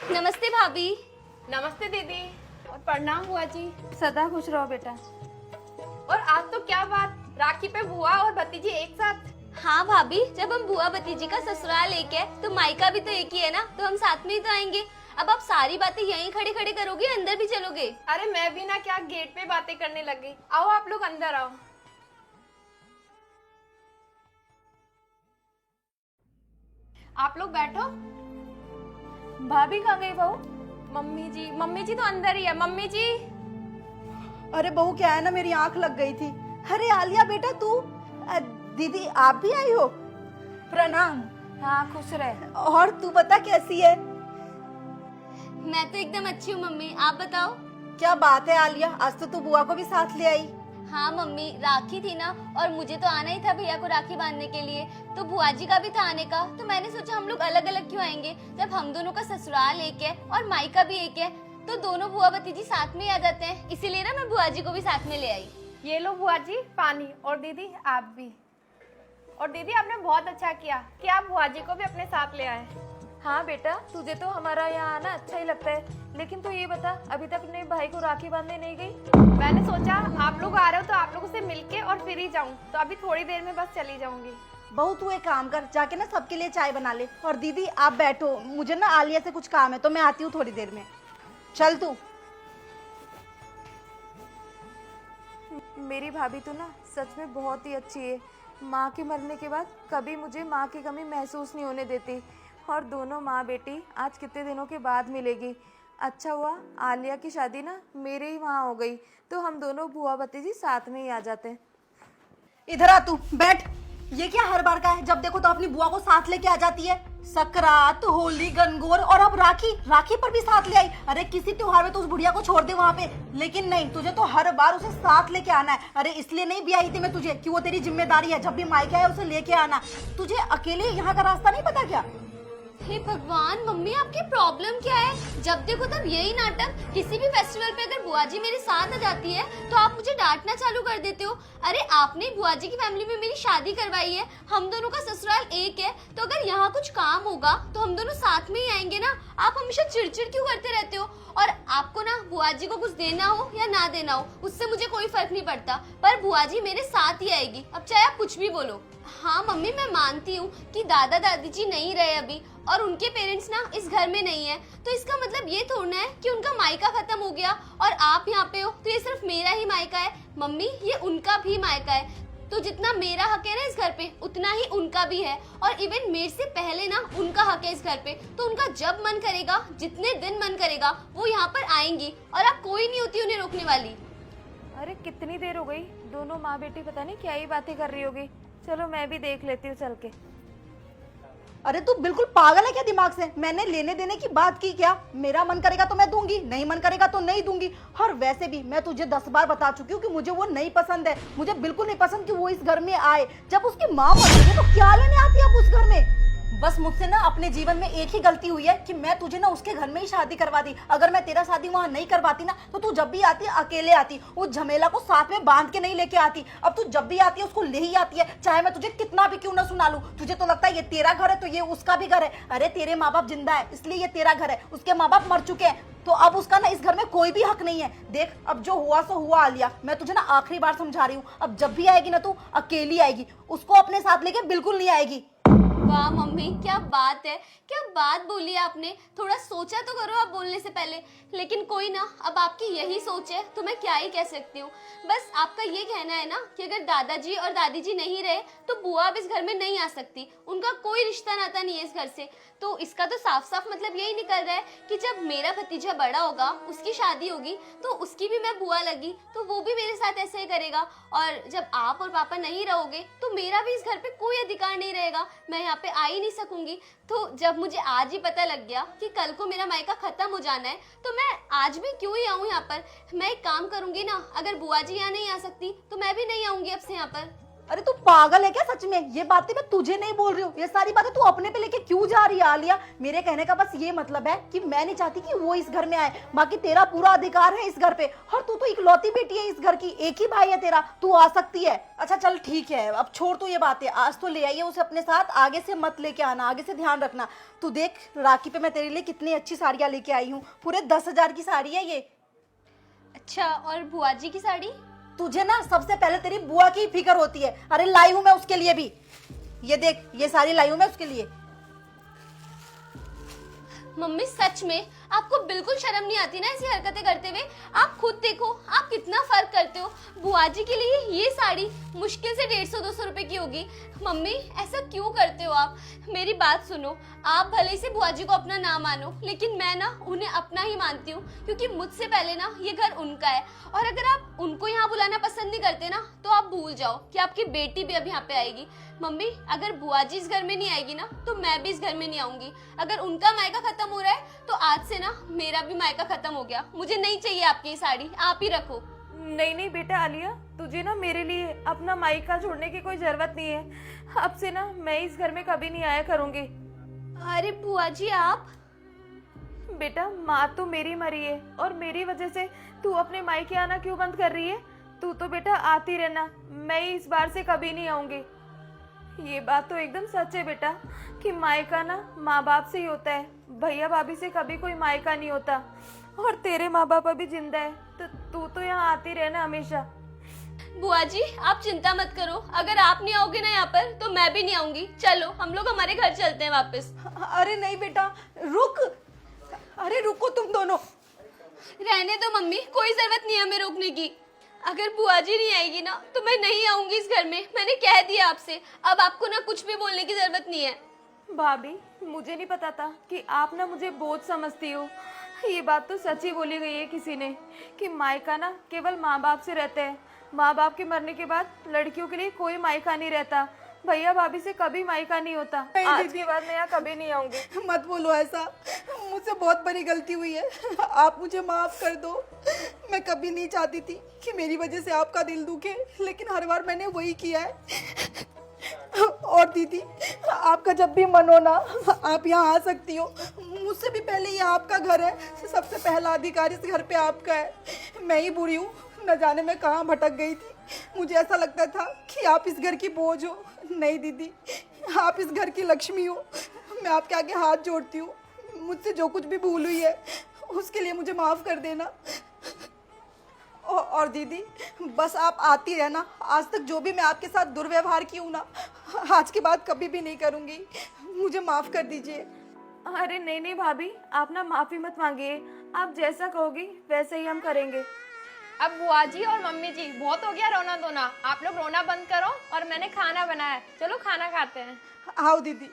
नमस्ते भाभी। नमस्ते दीदी और प्रणाम बुआ जी। सदा खुश रहो बेटा। और आज तो क्या बात, राखी पे बुआ और भतीजी एक साथ। हाँ भाभी, जब हम बुआ भतीजी का ससुराल एक है तो मायका भी तो एक ही है ना, तो हम साथ में ही तो आएंगे। अब आप सारी बातें यहीं खड़े खड़े करोगे, अंदर भी चलोगे? अरे मैं भी ना क्या गेट पे बातें करने लग गई। आओ आप लोग अंदर आओ। आप लोग बैठो। भाभी कहाँ गई बहू? मम्मी जी तो अंदर ही है। मम्मी जी। अरे बहू क्या है ना, मेरी आंख लग गई थी। अरे आलिया बेटा तू, दीदी आप भी आई हो? प्रणाम। हाँ खुश रहे। और तू बता कैसी है? मैं तो एकदम अच्छी हूँ मम्मी, आप बताओ। क्या बात है आलिया, आज तो तू बुआ को भी साथ ले आई। हाँ मम्मी, राखी थी ना और मुझे तो आना ही था भैया को राखी बांधने के लिए, तो बुआ जी का भी था आने का, तो मैंने सोचा हम लोग अलग अलग क्यों आएंगे, जब हम दोनों का ससुराल एक है और मायका भी एक है तो दोनों बुआ भतीजी साथ में ही आ जाते हैं, इसीलिए ना मैं बुआ जी को भी साथ में ले आई। ये लो बुआ जी पानी, और दीदी आप भी। और दीदी आपने बहुत अच्छा किया कि आप बुआ जी को भी अपने साथ ले आए। हाँ बेटा, तुझे तो हमारा यहाँ आना अच्छा ही लगता है, लेकिन तू ये बता अभी तक अपने भाई को राखी बांधने नहीं गई? मैंने सोचा आप लोग आ रहे हो तो आप लोगों से मिलके और फिर ही जाऊं, तो अभी थोड़ी देर में बस चली जाऊंगी। बहू तू एक काम कर, जाके ना सबके लिए चाय बना ले। और दीदी आप बैठो, मुझे ना आलिया से कुछ काम है तो मैं आती हूँ थोड़ी देर में। चल तू। मेरी भाभी तो ना सच में बहुत ही अच्छी है। माँ के मरने के बाद कभी मुझे माँ की कमी महसूस नहीं होने देती, और दोनों माँ बेटी आज कितने दिनों के बाद मिलेगी। अच्छा हुआ आलिया की शादी ना मेरे ही वहाँ हो गई, तो हम दोनों बुआ भतीजी साथ में ही आ जाते हैं। इधर आ तू, बैठ। ये क्या हर बार का है, जब देखो तो अपनी बुआ को साथ लेके आ जाती है। सकरात, होली, गनगौर और अब राखी, राखी पर भी साथ ले आई। अरे किसी त्योहार में तो उस बुढ़िया को छोड़ दे वहाँ पे, लेकिन नहीं, तुझे तो हर बार उसे साथ लेके आना है। अरे इसलिए नहीं भी आई थी मैं तुझे कि वो तेरी जिम्मेदारी है, जब भी मायके आए उसे लेके आना। तुझे अकेले यहाँ का रास्ता नहीं पता क्या? हे भगवान मम्मी, आपकी प्रॉब्लम क्या है? जब देखो तब यही नाटक। किसी भी फेस्टिवल पे अगर बुआ जी मेरे साथ आ जाती है तो आप मुझे डांटना चालू कर देते हो। अरे आपने बुआ जी की फैमिली में मेरी शादी करवाई है, हम दोनों का ससुराल एक है, तो अगर यहाँ कुछ काम होगा तो हम दोनों साथ में ही आएंगे ना। आप हमेशा चिड़चिड़ क्यों करते रहते हो? और आपको ना बुआ जी को कुछ देना हो या ना देना हो उससे मुझे कोई फर्क नहीं पड़ता, पर बुआ जी मेरे साथ ही आएगी, अब चाहे आप कुछ भी बोलो। हाँ मम्मी, मैं मानती हूँ कि दादा दादी जी नहीं रहे अभी और उनके पेरेंट्स ना इस घर में नहीं है, तो इसका मतलब ये थोड़ा है कि उनका मायका खत्म हो गया और आप यहाँ पे हो तो ये सिर्फ मेरा ही मायका है। मम्मी ये उनका भी मायका है, तो जितना मेरा हक है ना इस घर पे उतना ही उनका भी है, और इवन मेरे से पहले ना उनका हक है इस घर पे, तो उनका जब मन करेगा, जितने दिन मन करेगा वो यहाँ पर आएंगी और आप कोई नहीं होती उन्हें रोकने वाली। अरे कितनी देर हो गई, दोनों माँ बेटी पता नहीं क्या ही बातें कर रही होगी। चलो मैं भी देख लेती हूँ चल के। अरे तू बिल्कुल पागल है क्या दिमाग से? मैंने लेने देने की बात की क्या? मेरा मन करेगा तो मैं दूंगी, नहीं मन करेगा तो नहीं दूंगी। और वैसे भी मैं तुझे 10 बार बता चुकी हूँ कि मुझे वो नहीं पसंद है। मुझे बिल्कुल नहीं पसंद कि वो इस घर में आए। जब उसकी माँ मर गई है तो क्या लेने आती है अब उस घर में? बस मुझसे ना अपने जीवन में एक ही गलती हुई है कि मैं तुझे ना उसके घर में ही शादी करवा दी। अगर मैं तेरा शादी वहां नहीं करवाती ना तो तू जब भी आती अकेले आती, उस झमेला को साथ में बांध के नहीं लेके आती। अब तू जब भी आती है उसको ले ही आती है, चाहे मैं तुझे कितना भी क्यों ना सुना लूं। तुझे तो लगता है ये तेरा घर है तो ये उसका भी घर है। अरे तेरे माँ बाप जिंदा है इसलिए ये तेरा घर है, उसके माँ बाप मर चुके हैं तो अब उसका ना इस घर में कोई भी हक नहीं है। देख अब जो हुआ सो हुआ आलिया, मैं तुझे ना आखिरी बार समझा रही हूँ, अब जब भी आएगी ना तू अकेली आएगी, उसको अपने साथ लेके बिल्कुल नहीं आएगी। वाह मम्मी, क्या बात है, क्या बात बोली आपने। थोड़ा सोचा तो करो आप बोलने से पहले, लेकिन कोई ना, अब आपकी यही सोच है तो मैं क्या ही कह सकती हूँ। बस आपका ये कहना है ना कि अगर दादाजी और दादी जी नहीं रहे तो बुआ अब इस घर में नहीं आ सकती, उनका कोई रिश्ता नाता नहीं है इस घर से। तो इसका तो साफ साफ मतलब यही निकल रहा है कि जब मेरा भतीजा बड़ा होगा, उसकी शादी होगी तो उसकी भी मैं बुआ लगी, तो वो भी मेरे साथ ऐसे ही करेगा। और जब आप और पापा नहीं रहोगे तो मेरा भी इस घर पे कोई अधिकार नहीं रहेगा, मैं यहाँ पे आ ही नहीं सकूंगी। तो जब मुझे आज ही पता लग गया कि कल को मेरा मायका खत्म हो जाना है तो मैं आज भी क्यों ही आऊँ यहाँ पर। मैं एक काम करूंगी ना, अगर बुआ जी यहाँ नहीं आ सकती तो मैं भी नहीं आऊंगी अब से यहाँ पर। अरे तू पागल है क्या सच में? ये बातें मैं तुझे नहीं बोल रही हूँ, ये सारी बातें तू अपने पे लेके क्यों जा रही है आलिया? मेरे कहने का बस ये मतलब है कि मैं नहीं चाहती कि वो इस घर में आए, बाकी तेरा पूरा अधिकार है इस घर पे। और तू तो इकलौती बेटी है इस घर की, एक ही भाई है तेरा, तू आ सकती है। अच्छा चल ठीक है, अब छोड़ तू ये बातें, आज तो ले आइए उसे अपने साथ, आगे से मत लेके आना, आगे से ध्यान रखना। तू देख राखी पे मैं तेरे लिए कितनी अच्छी साड़ियाँ लेके आई हूँ, पूरे 10,000 की साड़ी है ये। अच्छा, और बुआ जी की साड़ी? तुझे ना सबसे पहले तेरी बुआ की फिक्र होती है। अरे लाई हूं मैं उसके लिए भी, ये देख ये सारी लाई हूं मैं उसके लिए। मम्मी सच में आपको बिल्कुल शर्म नहीं आती ना ऐसी हरकतें करते हुए? आप खुद देखो आप कितना फर्क करते हो। बुआ जी के लिए ये साड़ी मुश्किल से 150-200 रुपए की होगी। मम्मी ऐसा क्यों करते हो आप? मेरी बात सुनो, आप भले से बुआ जी को अपना ना मानो, लेकिन मैं ना उन्हें अपना ही मानती हूँ, क्योंकि मुझसे पहले ना ये घर उनका है। और अगर आप उनको यहाँ बुलाना पसंद नहीं करते ना, तो आप भूल जाओ कि आपकी बेटी भी अब यहाँ पे आएगी। मम्मी अगर बुआ जी इस घर में नहीं आएगी ना, तो मैं भी इस घर में नहीं आऊंगी। अगर उनका मायका खत्म हो रहा है, तो आज से ना मेरा भी मायका खत्म हो गया। मुझे नहीं चाहिए आपकी ये साड़ी, आप ही रखो। नहीं नहीं बेटा आलिया, तुझे ना मेरे लिए अपना मायका छोड़ने की कोई जरूरत नहीं है। अब से ना मैं इस घर में कभी नहीं आया करूंगी। अरे बुआ जी आप? बेटा माँ तो मेरी मरी है, और मेरी वजह से तू अपने मायके आना क्यों बंद कर रही है? तू तो बेटा आती रहना, मैं इस बार से कभी नहीं आऊंगी। ये बात तो एकदम सच है बेटा कि मायका ना माँ बाप से ही होता है, भैया भाभी से कभी कोई मायका नहीं होता। और तेरे माँ बाप अभी जिंदा है, तो तू तो यहाँ आती रहना हमेशा। बुआ जी आप चिंता मत करो, अगर आप नहीं आओगे ना यहाँ पर, तो मैं भी नहीं आऊंगी। चलो हम लोग हमारे घर चलते हैं वापस। अरे नहीं बेटा रुक, अरे रुको तुम दोनों। रहने दो मम्मी, कोई जरूरत नहीं है हमें रोकने की। अगर बुआ जी नहीं आएगी ना, तो मैं नहीं आऊंगी इस घर में। मैंने कह दिया आपसे, अब आपको ना कुछ भी बोलने की जरूरत नहीं है। भाभी मुझे नहीं पता था कि आप ना मुझे बोझ समझती हो। ये बात तो सच ही बोली गई है किसी ने कि मायका ना केवल माँ बाप से रहते हैं, माँ बाप के मरने के बाद लड़कियों के लिए कोई मायका नहीं रहता, भैया भाभी से कभी मायका नहीं होता। आज के बाद मैं यहाँ कभी नहीं आऊंगी। मत बोलो ऐसा, मुझसे बहुत बड़ी गलती हुई है, आप मुझे माफ कर दो। मैं कभी नहीं चाहती थी कि मेरी वजह से आपका दिल दुखे, लेकिन हर बार मैंने वही किया है। और दीदी आपका जब भी मन हो ना, आप यहाँ आ सकती हो। मुझसे भी पहले ये आपका घर है, सबसे पहला अधिकार इस घर पे आपका है। मैं ही बुरी हूँ, न जाने मैं कहाँ भटक गई थी। मुझे ऐसा लगता था कि आप इस घर की बोझ हो। नहीं दीदी, आप इस घर की लक्ष्मी हो। मैं आपके आगे हाथ जोड़ती हूँ, मुझसे जो कुछ भी भूल हुई है उसके लिए मुझे माफ़ कर देना। और दीदी बस आप आती रहना, आज तक जो भी मैं आपके साथ दुर्व्यवहार की हूँ ना, आज के बाद कभी भी नहीं करूँगी। मुझे माफ़ कर दीजिए। अरे नहीं नहीं भाभी, आप ना माफी मत मांगिए, आप जैसा कहोगी वैसे ही हम करेंगे। अब बुआ जी और मम्मी जी बहुत हो गया रोना धोना, आप लोग रोना बंद करो और मैंने खाना बनाया है, चलो खाना खाते हैं। आओ दीदी।